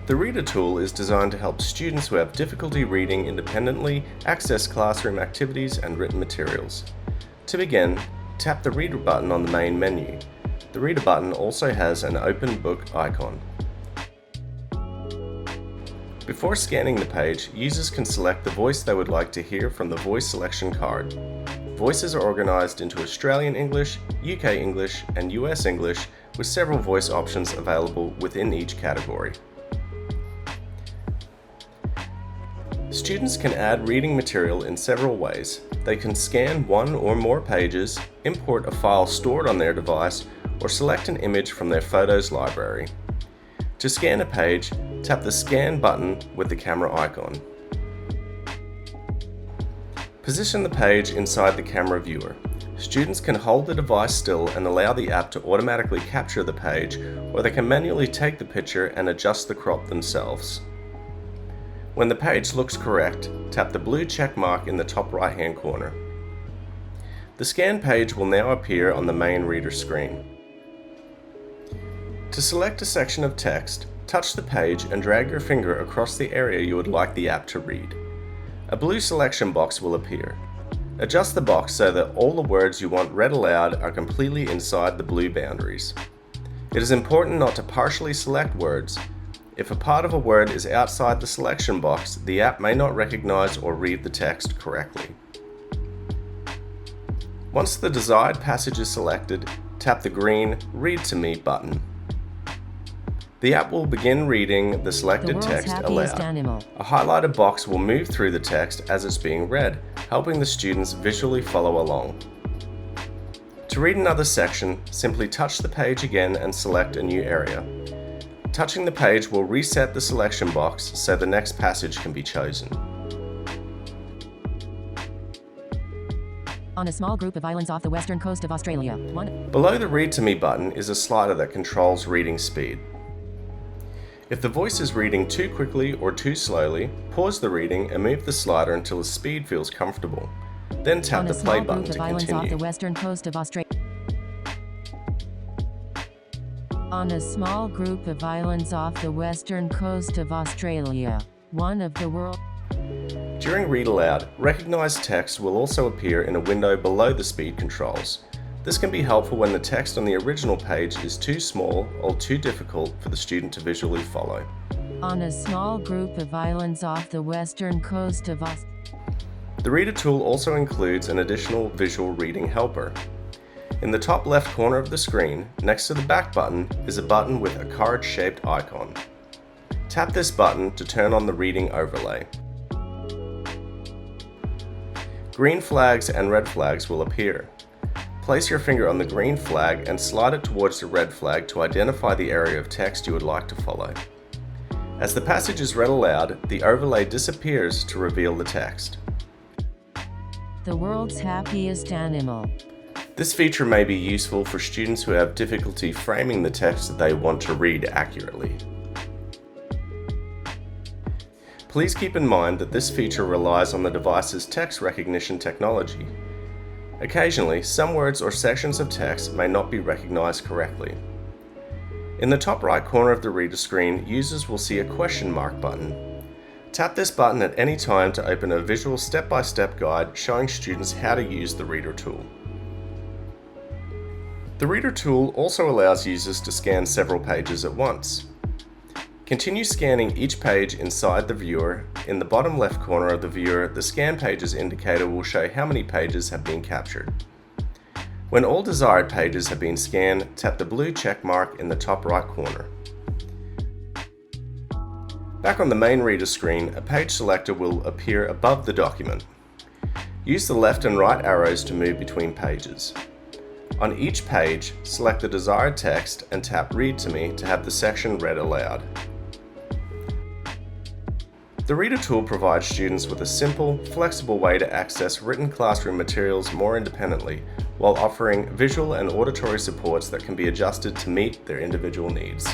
The Reader tool is designed to help students who have difficulty reading independently access classroom activities and written materials. To begin, tap the Reader button on the main menu. The Reader button also has an open book icon. Before scanning the page, users can select the voice they would like to hear from the voice selection card. Voices are organised into Australian English, UK English and US English, with several voice options available within each category. Students can add reading material in several ways. They can scan one or more pages, import a file stored on their device, or select an image from their photos library. To scan a page, tap the Scan button with the camera icon. Position the page inside the camera viewer. Students can hold the device still and allow the app to automatically capture the page, or they can manually take the picture and adjust the crop themselves. When the page looks correct, tap the blue check mark in the top right-hand corner. The scan page will now appear on the main Reader screen. To select a section of text, touch the page and drag your finger across the area you would like the app to read. A blue selection box will appear. Adjust the box so that all the words you want read aloud are completely inside the blue boundaries. It is important not to partially select words. If a part of a word is outside the selection box, the app may not recognize or read the text correctly. Once the desired passage is selected, tap the green Read to Me button. The app will begin reading the selected text aloud. A highlighted box will move through the text as it's being read, helping the students visually follow along. To read another section, simply touch the page again and select a new area. Touching the page will reset the selection box so the next passage can be chosen. On a small group of islands off the western coast of Australia. Below the Read to Me button is a slider that controls reading speed. If the voice is reading too quickly or too slowly, pause the reading and move the slider until the speed feels comfortable. Then tap the play button to continue. Off the western coast of Australia. On a small group of islands off the western coast of Australia, one of the world. During Read Aloud, recognised text will also appear in a window below the speed controls. This can be helpful when the text on the original page is too small or too difficult for the student to visually follow. On a small group of islands off the western coast of Australia. The Reader tool also includes an additional visual reading helper. In the top left corner of the screen, next to the back button, is a button with a card-shaped icon. Tap this button to turn on the reading overlay. Green flags and red flags will appear. Place your finger on the green flag and slide it towards the red flag to identify the area of text you would like to follow. As the passage is read aloud, the overlay disappears to reveal the text. The world's happiest animal. This feature may be useful for students who have difficulty framing the text that they want to read accurately. Please keep in mind that this feature relies on the device's text recognition technology. Occasionally, some words or sections of text may not be recognized correctly. In the top right corner of the Reader screen, users will see a question mark button. Tap this button at any time to open a visual step-by-step guide showing students how to use the Reader tool. The Reader tool also allows users to scan several pages at once. Continue scanning each page inside the viewer. In the bottom left corner of the viewer, the Scan Pages indicator will show how many pages have been captured. When all desired pages have been scanned, tap the blue check mark in the top right corner. Back on the main Reader screen, a page selector will appear above the document. Use the left and right arrows to move between pages. On each page, select the desired text and tap Read to Me to have the section read aloud. The Reader tool provides students with a simple, flexible way to access written classroom materials more independently, while offering visual and auditory supports that can be adjusted to meet their individual needs.